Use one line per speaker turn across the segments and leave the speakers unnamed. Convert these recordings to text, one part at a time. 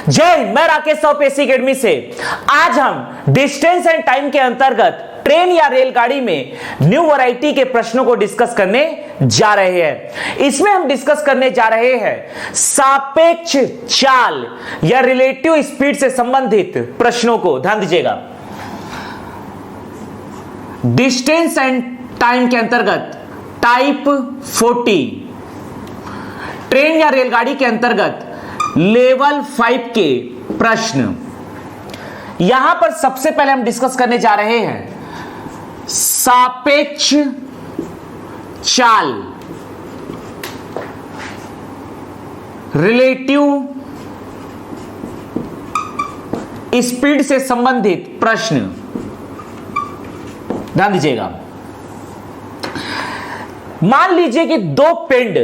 जय हिंद, मैं राकेश साहू पेसी अकेडमी से। आज हम डिस्टेंस एंड टाइम के अंतर्गत ट्रेन या रेलगाड़ी में न्यू वैरायटी के प्रश्नों को डिस्कस करने जा रहे हैं। इसमें हम डिस्कस करने जा रहे हैं सापेक्ष चाल या रिलेटिव स्पीड से संबंधित प्रश्नों को। ध्यान दीजिएगा, डिस्टेंस एंड टाइम के अंतर्गत टाइप 40, ट्रेन या रेलगाड़ी के अंतर्गत लेवल 5 के प्रश्न। यहां पर सबसे पहले हम डिस्कस करने जा रहे हैं सापेक्ष चाल, रिलेटिव स्पीड से संबंधित प्रश्न। ध्यान दीजिएगा, मान लीजिए कि दो पिंड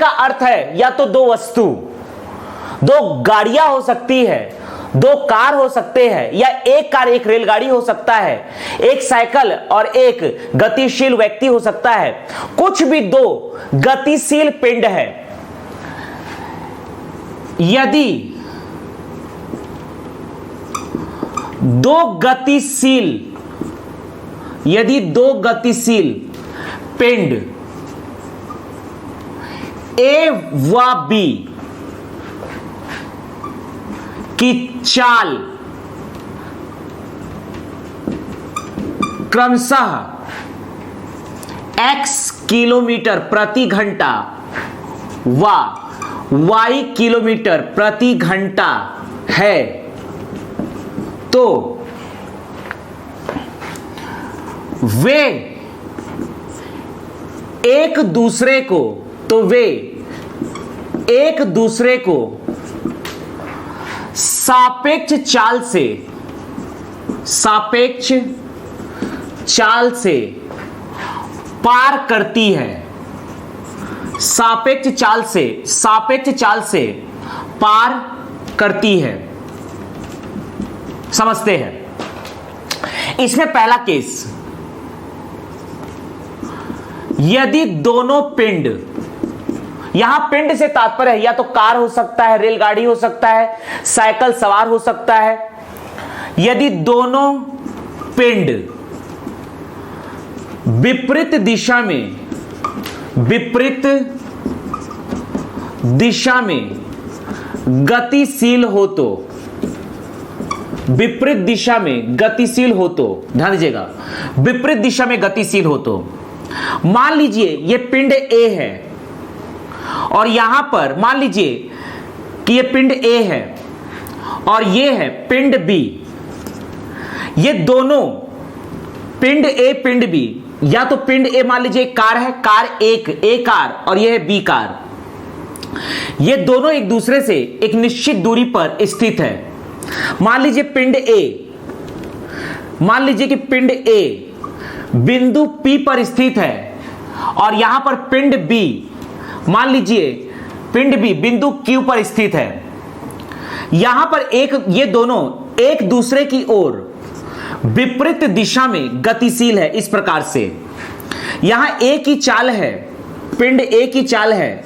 का अर्थ है या तो दो वस्तु, दो गाड़ियां हो सकती है, दो कार हो सकते हैं, या एक कार एक रेलगाड़ी हो सकता है, एक साइकिल और एक गतिशील व्यक्ति हो सकता है। कुछ भी दो गतिशील पिंड है। यदि दो गतिशील पिंड ए व बी की चाल क्रमशः x किलोमीटर प्रति घंटा व y किलोमीटर प्रति घंटा है, तो वे एक दूसरे को सापेक्ष चाल से पार करती है। सापेक्ष चाल से पार करती है। समझते हैं। इसमें पहला केस, यदि दोनों पिंड, यहां पिंड से तात्पर्य है या तो कार हो सकता है, रेलगाड़ी हो सकता है, साइकिल सवार हो सकता है। यदि दोनों पिंड विपरीत दिशा में गतिशील हो तो, विपरीत दिशा में गतिशील हो तो, ध्यान दीजिएगा, विपरीत दिशा में गतिशील हो तो, मान लीजिए यह पिंड ए है और यहां पर मान लीजिए कि यह पिंड ए है और यह है पिंड बी। ये दोनों पिंड ए पिंड बी, या तो पिंड ए मान लीजिए कार है, ए कार और यह है बी कार। ये दोनों एक दूसरे से एक निश्चित दूरी पर स्थित है। मान लीजिए कि पिंड ए बिंदु P पर स्थित है और यहां पर पिंड B, मान लीजिए पिंड B बिंदु Q पर स्थित है। यहां पर ये दोनों एक दूसरे की ओर विपरीत दिशा में गतिशील है। इस प्रकार से यहां A की चाल है, पिंड A की चाल है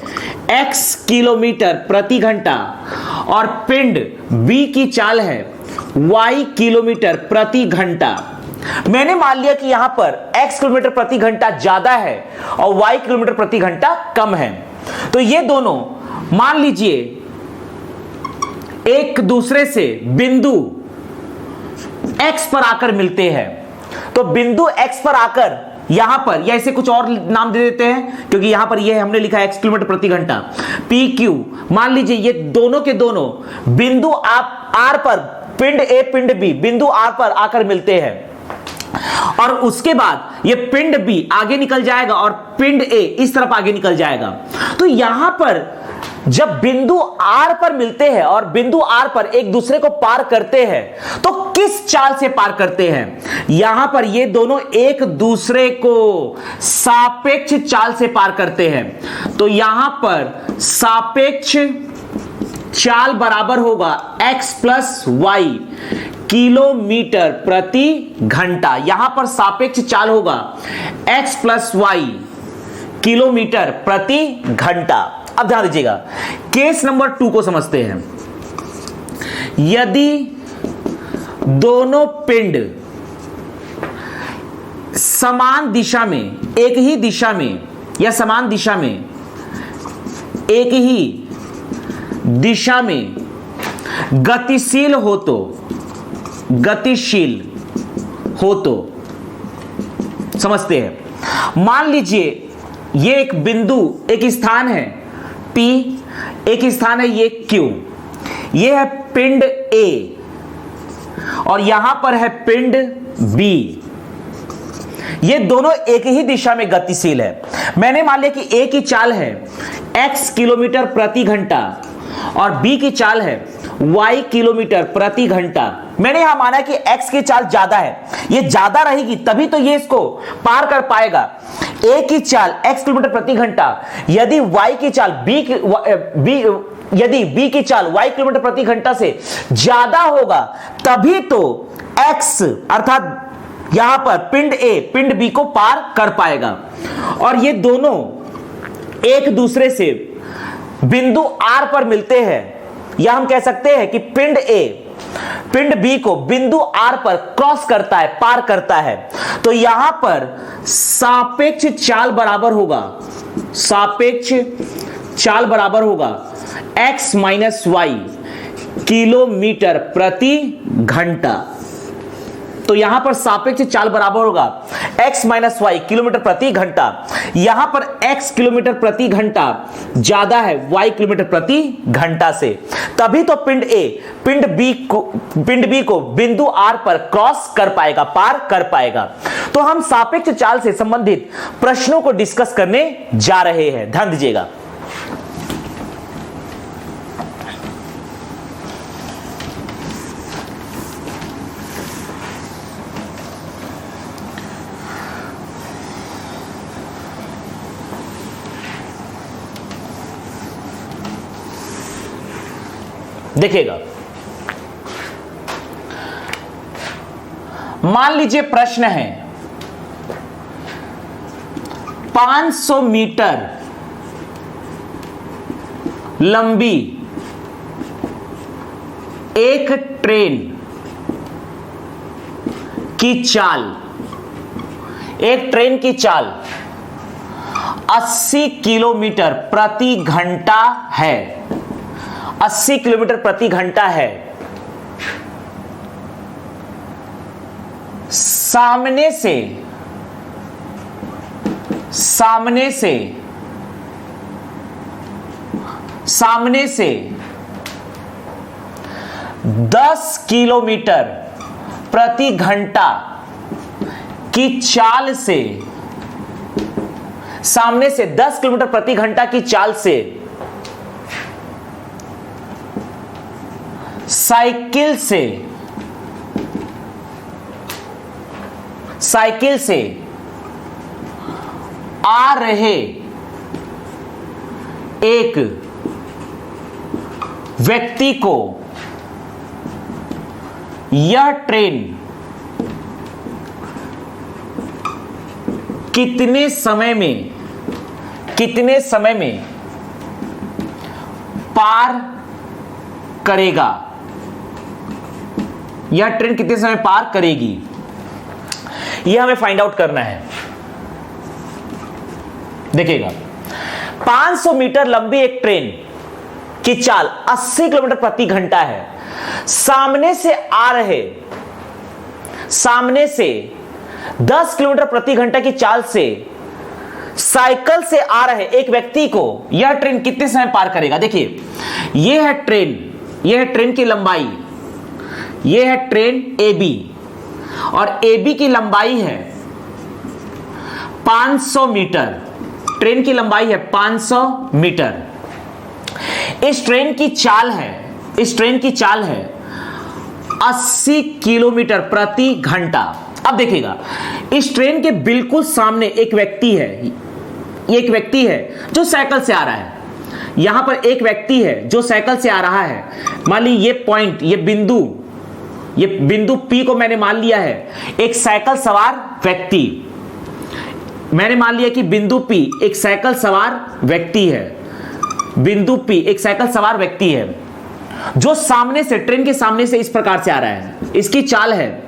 x किलोमीटर प्रति घंटा और पिंड B की चाल है y किलोमीटर प्रति घंटा। मैंने मान लिया कि यहां पर x किलोमीटर प्रति घंटा ज्यादा है और y किलोमीटर प्रति घंटा कम है, तो ये दोनों मान लीजिए एक दूसरे से बिंदु x पर आकर मिलते हैं। तो बिंदु x पर आकर यहां पर, या इसे कुछ और नाम दे देते हैं क्योंकि यहां पर ये हमने लिखा है x किलोमीटर प्रति घंटा, PQ। मान लीजिए ये दोनों के दोनों बिंदु R पर, पिंड A पिंड B बिंदु R पर आकर मिलते हैं और उसके बाद ये पिंड B आगे निकल जाएगा और पिंड A इस तरफ आगे निकल जाएगा। तो यहां पर जब बिंदु R पर मिलते हैं और बिंदु R पर एक दूसरे को पार करते हैं, तो किस चाल से पार करते हैं? यहां पर ये दोनों एक दूसरे को सापेक्ष चाल से पार करते हैं। तो यहां पर सापेक्ष चाल बराबर होगा x प्लस y किलोमीटर प्रति घंटा। यहां पर सापेक्ष चाल होगा x प्लस y किलोमीटर प्रति घंटा। अब ध्यान दीजिएगा, केस नंबर 2 को समझते हैं। यदि दोनों पिंड समान दिशा में, एक ही दिशा में या समान दिशा में, एक ही दिशा में गतिशील हो तो, गतिशील हो तो, समझते हैं। मान लीजिए ये एक बिंदु, एक स्थान है P, एक स्थान है ये Q, ये है पिंड A और यहां पर है पिंड B। ये दोनों एक ही दिशा में गतिशील है। मैंने मान लिया कि A की चाल है x किलोमीटर प्रति घंटा और B की चाल है y किलोमीटर प्रति घंटा। मैंने यहां माना कि x की चाल ज्यादा है, ये ज्यादा रहेगी तभी तो ये इसको पार कर पाएगा। A की चाल x किलोमीटर प्रति घंटा, यदि y की चाल यदि B की चाल y किलोमीटर प्रति घंटा से ज्यादा होगा तभी तो x अर्थात यहां पर पिंड A पिंड B को पार कर पाएगा। और ये दोनों एक दूसरे से बिंदु R पर मिलते हैं, या हम कह सकते हैं कि पिंड A पिंड B को बिंदु R पर क्रॉस करता है, पार करता है। तो यहां पर सापेक्ष चाल बराबर होगा, सापेक्ष चाल बराबर होगा x माइनस वाई किलोमीटर प्रति घंटा। तो यहां पर सापेक्ष चाल बराबर होगा x माइनस वाई किलोमीटर प्रति घंटा। यहां पर x किलोमीटर प्रति घंटा ज्यादा है y किलोमीटर प्रति घंटा से, तभी तो पिंड A पिंड B को बिंदु R पर क्रॉस कर पाएगा, पार कर पाएगा। तो हम सापेक्ष चाल से संबंधित प्रश्नों को डिस्कस करने जा रहे हैं, ध्यान दीजिएगा। देखिएगा, मान लीजिए प्रश्न है 500 मीटर लंबी एक ट्रेन की चाल, एक ट्रेन की चाल 80 किलोमीटर प्रति घंटा है, 80 किलोमीटर प्रति घंटा है। सामने से 10 किलोमीटर प्रति घंटा की चाल से, सामने से 10 किलोमीटर प्रति घंटा की चाल से साइकिल से आ रहे एक व्यक्ति को यह ट्रेन कितने समय में पार करेगा, यह ट्रेन कितने समय पार करेगी, यह हमें फाइंड आउट करना है। देखिएगा, 500 मीटर लंबी एक ट्रेन की चाल 80 किलोमीटर प्रति घंटा है। सामने से 10 किलोमीटर प्रति घंटा की चाल से साइकिल से आ रहे एक व्यक्ति को यह ट्रेन कितने समय पार करेगा। देखिए, यह है ट्रेन की लंबाई, यह है ट्रेन AB और AB की लंबाई है 500 मीटर, ट्रेन की लंबाई है 500 मीटर। इस ट्रेन की चाल है 80 किलोमीटर प्रति घंटा। अब देखिएगा, इस ट्रेन के बिल्कुल सामने एक व्यक्ति है जो साइकिल से आ रहा है। यहां पर एक व्यक्ति है जो साइकिल से आ रहा है। मान ली ये पॉइंट, ये बिंदु P को मैंने मान लिया है एक साइकिल सवार व्यक्ति। मैंने मान लिया कि बिंदु P एक साइकिल सवार व्यक्ति है, बिंदु P एक साइकिल सवार व्यक्ति है। जो सामने से, ट्रेन के सामने से इस प्रकार से आ रहा है, इसकी चाल है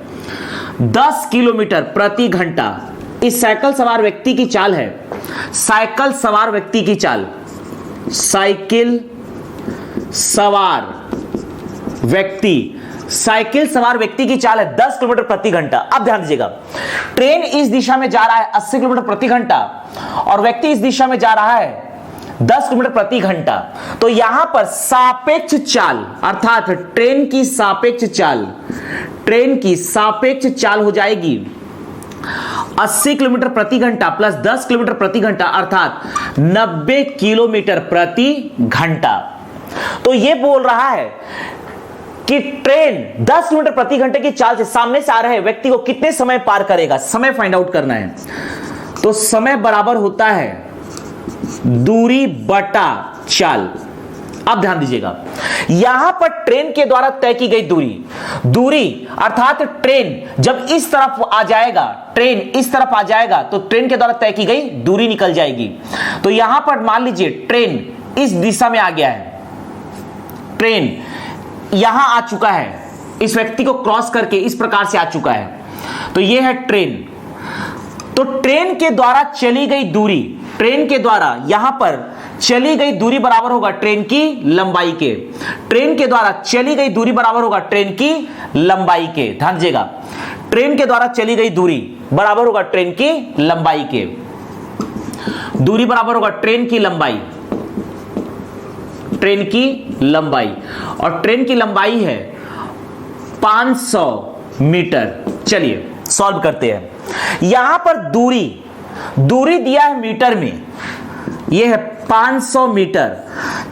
10 किलोमीटर प्रति घंटा। इस साइकिल सवार व्यक्ति की चाल है, साइकिल सवार व्यक्ति की चाल, साइकिल सवार व्यक्ति की चाल है 10 किलोमीटर प्रति घंटा। अब ध्यान दीजिएगा, ट्रेन इस दिशा में जा रहा है 80 किलोमीटर प्रति घंटा और व्यक्ति इस दिशा में जा रहा है 10 किलोमीटर प्रति घंटा। तो यहां पर सापेक्ष चाल, अर्थात ट्रेन की सापेक्ष चाल हो जाएगी 80 किलोमीटर प्रति घंटा प्लस 10 किलोमीटर प्रति घंटा, अर्थात 90 किलोमीटर प्रति घंटा। तो यह बोल रहा है कि ट्रेन 10 किलोमीटर प्रति घंटे की चाल से सामने से आ रहे व्यक्ति को कितने समय पार करेगा, समय फाइंड आउट करना है। तो समय बराबर होता है दूरी बटा चाल। अब ध्यान दीजिएगा, यहां पर ट्रेन के द्वारा तय की गई दूरी अर्थात ट्रेन जब इस तरफ आ जाएगा, तो ट्रेन के द्वारा तय की गई दूरी निकल जाएगी। तो यहां पर मान लीजिए ट्रेन इस दिशा में आ गया है, ट्रेन यहां आ चुका है, इस व्यक्ति को क्रॉस करके इस प्रकार से आ चुका है। तो यह है ट्रेन। तो ट्रेन के द्वारा चली गई दूरी, ट्रेन के द्वारा यहां पर चली गई दूरी बराबर होगा ट्रेन की लंबाई के। ट्रेन के द्वारा चली गई दूरी बराबर होगा ट्रेन की लंबाई के। ध्यान दीजिएगा, ट्रेन के द्वारा चली गई दूरी बराबर होगा ट्रेन की लंबाई के। दूरी बराबर होगा ट्रेन की लंबाई, और ट्रेन की लंबाई है 500 मीटर। चलिए सॉल्व करते हैं। यहां पर दूरी दिया है मीटर में, यह है 500 मीटर।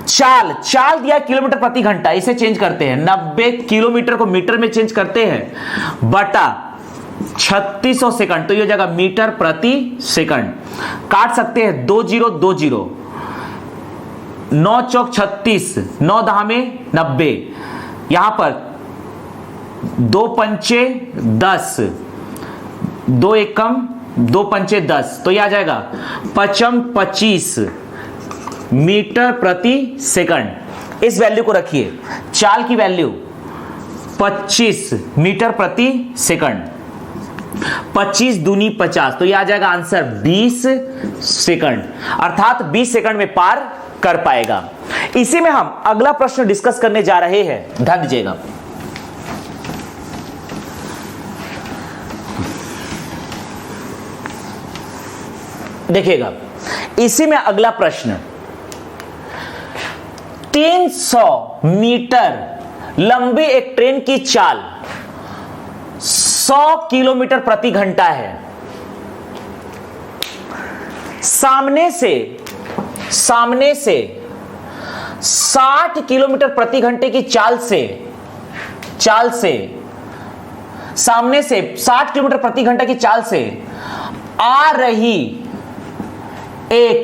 चाल दिया किलोमीटर प्रति घंटा, इसे चेंज करते हैं, 90 किलोमीटर को मीटर में चेंज करते हैं बटा 3600 सेकंड। तो यह हो जाएगा मीटर प्रति सेकंड। काट सकते हैं 2020, 9 चौक 36, 9 दहा में 90, यहां पर 2 पंचे 10, 2 एकम 2 पंचे 10, तो यह आ जाएगा 25 मीटर प्रति सेकंड। इस वैल्यू को रखिए, चाल की वैल्यू 25 मीटर प्रति सेकंड, 25 दूनी 50, तो यह आ जाएगा आंसर 20 सेकंड, अर्थात 20 सेकंड में पार कर पाएगा। इसी में हम अगला प्रश्न डिस्कस करने जा रहे हैं। ध्यान दीजिएगा, देखिएगा, इसी में अगला प्रश्न, 300 मीटर लंबी एक ट्रेन की चाल 100 किलोमीटर प्रति घंटा है। सामने से 60 किलोमीटर प्रति घंटे की चाल से सामने से 60 किलोमीटर प्रति घंटे की चाल से आ रही एक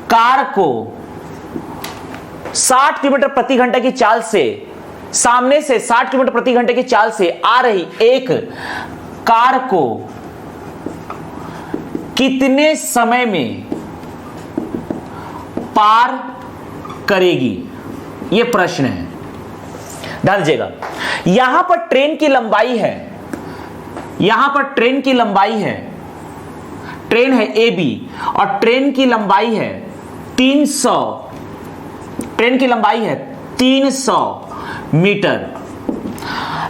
कार को 60 किलोमीटर प्रति घंटे की चाल से, सामने से 60 किलोमीटर प्रति घंटे की चाल से आ रही एक कार को कितने समय में पार करेगी, यह प्रश्न है। ध्यान दीजिएगा, यहां पर ट्रेन की लंबाई है, ट्रेन है AB और ट्रेन की लंबाई है 300 मीटर।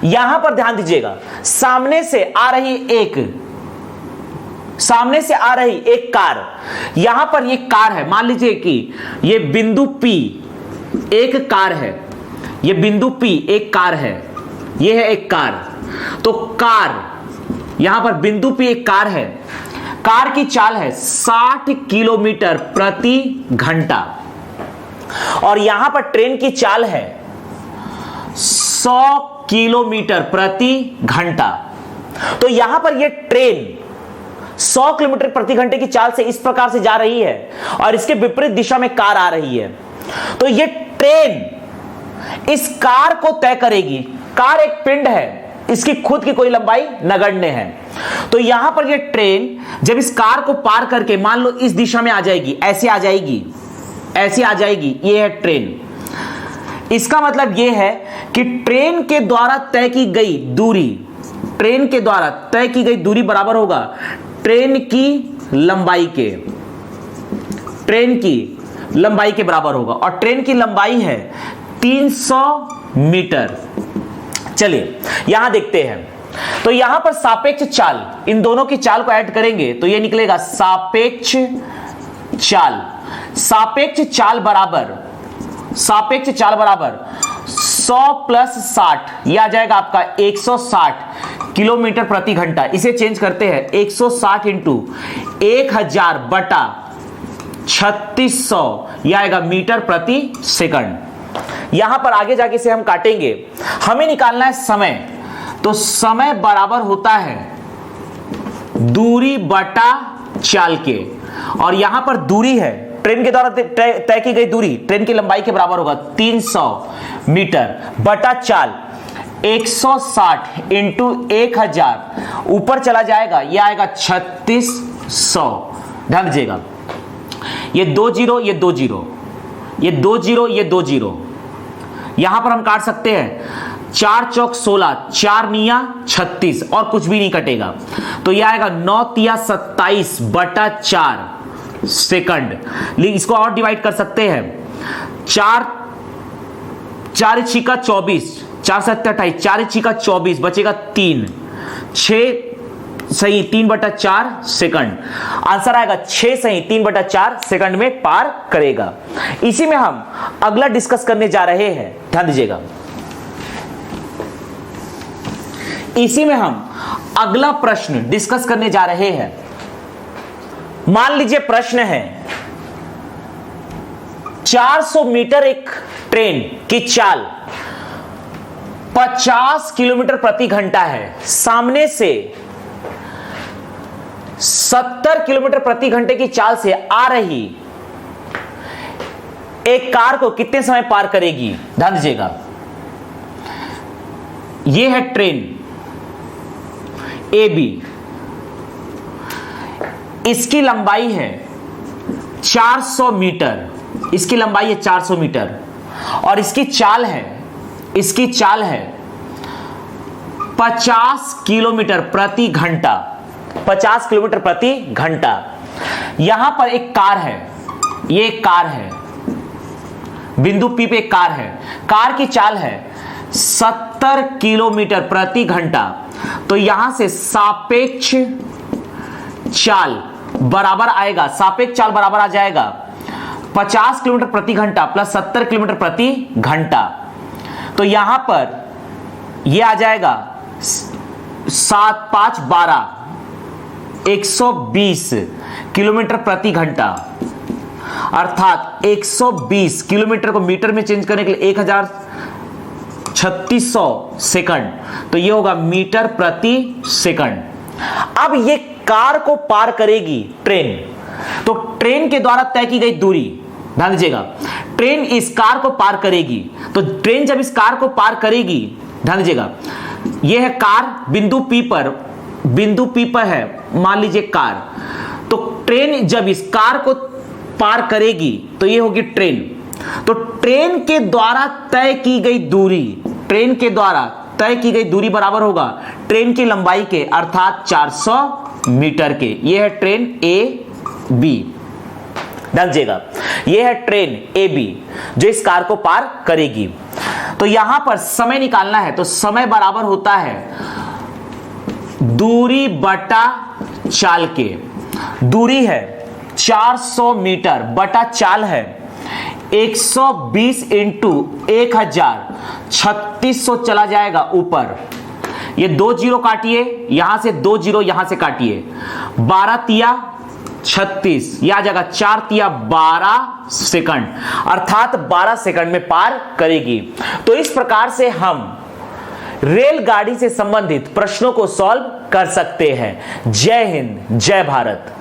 यहां पर ध्यान दीजिएगा, सामने से आ रही एक कार, यहां पर ये कार है, मान लीजिए कि ये बिंदु P एक कार है, ये बिंदु P एक कार है, ये है एक कार। तो कार, यहां पर बिंदु P एक कार है, कार की चाल है 60 किलोमीटर प्रति घंटा और यहां पर ट्रेन की चाल है 100 किलोमीटर प्रति घंटा। तो यहां पर यह ट्रेन 100 किलोमीटर प्रति घंटे की चाल से इस प्रकार से जा रही है और इसके विपरीत दिशा में कार आ रही है। तो यह ट्रेन इस कार को तय करेगी। कार एक पिंड है, इसकी खुद की कोई लंबाई नगण्य है। तो यहां पर ये ट्रेन जब इस कार को पार करके मान लो इस दिशा में आ जाएगी, ऐसे आ जाएगी, ऐसे आ जाएगी, ये है ट्रेन। इसका मतलब यह है कि ट्रेन के द्वारा तय की गई दूरी, ट्रेन के द्वारा तय की गई दूरी बराबर होगा ट्रेन की लंबाई के, ट्रेन की लंबाई के बराबर होगा। और ट्रेन की लंबाई है 300 मीटर। चलिए यहां देखते हैं, तो यहां पर सापेक्ष चाल, इन दोनों की चाल को ऐड करेंगे तो यह निकलेगा सापेक्ष चाल। सापेक्ष चाल बराबर 100 प्लस 60, यह आ जाएगा आपका 160 किलोमीटर प्रति घंटा। इसे चेंज करते हैं, 160 इंटू 1000 बटा 3600, यह आएगा मीटर प्रति सेकंड। यहां पर आगे जाके से हम काटेंगे, हमें निकालना है समय। तो समय बराबर होता है दूरी बटा चाल के, और यहां पर दूरी है ट्रेन के द्वारा तय की गई दूरी ट्रेन की लंबाई के बराबर होगा 300 मीटर बटा चाल 160 इंटू 1000, ऊपर चला जाएगा, यह आएगा 3600। ध्यान दीजिएगा, ये 2 जीरो, ये 2 जीरो, ये 2 जीरो, ये 2 जीरो, यहां पर हम काट सकते हैं 4 चौक 16, 4 निया 36, और कुछ भी नहीं कटेगा। तो यह आएगा 9 तिया 27 बटा 4 सेकंड। इसको और डिवाइड कर सकते हैं, 4 छिका 24, 4 7 28, 4 छिका 24, बचेगा 3, 6 सही 3/4 सेकंड। आंसर आएगा 6 सही 3/4 सेकंड में पार करेगा। इसी में हम अगला डिस्कस करने जा रहे हैं, ध्यान दीजिएगा, इसी में हम अगला प्रश्न डिस्कस करने जा रहे हैं। मान लीजिए प्रश्न है 400 मीटर एक ट्रेन की चाल 50 किलोमीटर प्रति घंटा है, सामने से 70 किलोमीटर प्रति घंटे की चाल से आ रही एक कार को कितने समय पार करेगी। ध्यान दीजिएगा, यह है ट्रेन ए बी, इसकी लंबाई है 400 मीटर, इसकी लंबाई है 400 मीटर, और इसकी चाल है 50 किलोमीटर प्रति घंटा, 50 किलोमीटर प्रति घंटा। यहां पर एक कार है, ये एक कार है, बिंदु P पे एक कार है, कार की चाल है 70 किलोमीटर प्रति घंटा। तो यहां से सापेक्ष चाल बराबर आएगा, सापेक्ष चाल बराबर आ जाएगा 50 किलोमीटर प्रति घंटा प्लस 70 किलोमीटर प्रति घंटा। तो यहां पर यह आ जाएगा 7 5 12 120 किलोमीटर प्रति घंटा, अर्थात 120 किलोमीटर को मीटर में चेंज करने के लिए 3600 सेकंड, तो यह होगा मीटर प्रति सेकंड। अब यह कार को पार करेगी ट्रेन, तो ट्रेन के द्वारा तय की गई दूरी, ध्यान दीजिएगा, ट्रेन इस कार को पार करेगी। तो ट्रेन जब इस कार को पार करेगी, ध्यान दीजिएगा, यह है कार, बिंदु P पर है, मान लीजिए कार, तो ट्रेन जब इस कार को पार करेगी तो यह होगी ट्रेन। तो ट्रेन के द्वारा तय की गई दूरी, ट्रेन के द्वारा तय की गई दूरी बराबर होगा ट्रेन की लंबाई के, अर्थात 400 मीटर के। यह है ट्रेन ए बी, ध्यान दीजिएगा, यह है ट्रेन ए बी जो इस कार को पार करेगी। तो यहां पर समय निकालना है, तो समय बराबर होता है दूरी बटा चाल के। दूरी है 400 मीटर बटा चाल है 120 इंटू 1000, 3600 चला जाएगा ऊपर, ये 2 जीरो काटिए, यहां से 2 जीरो यहां से काटिए, 12 तिया 36, यह आ जाएगा 4 तिया 12 सेकंड, अर्थात 12 सेकंड में पार करेगी। तो इस प्रकार से हम रेलगाड़ी से संबंधित प्रश्नों को सॉल्व कर सकते हैं। जय हिंद, जय भारत।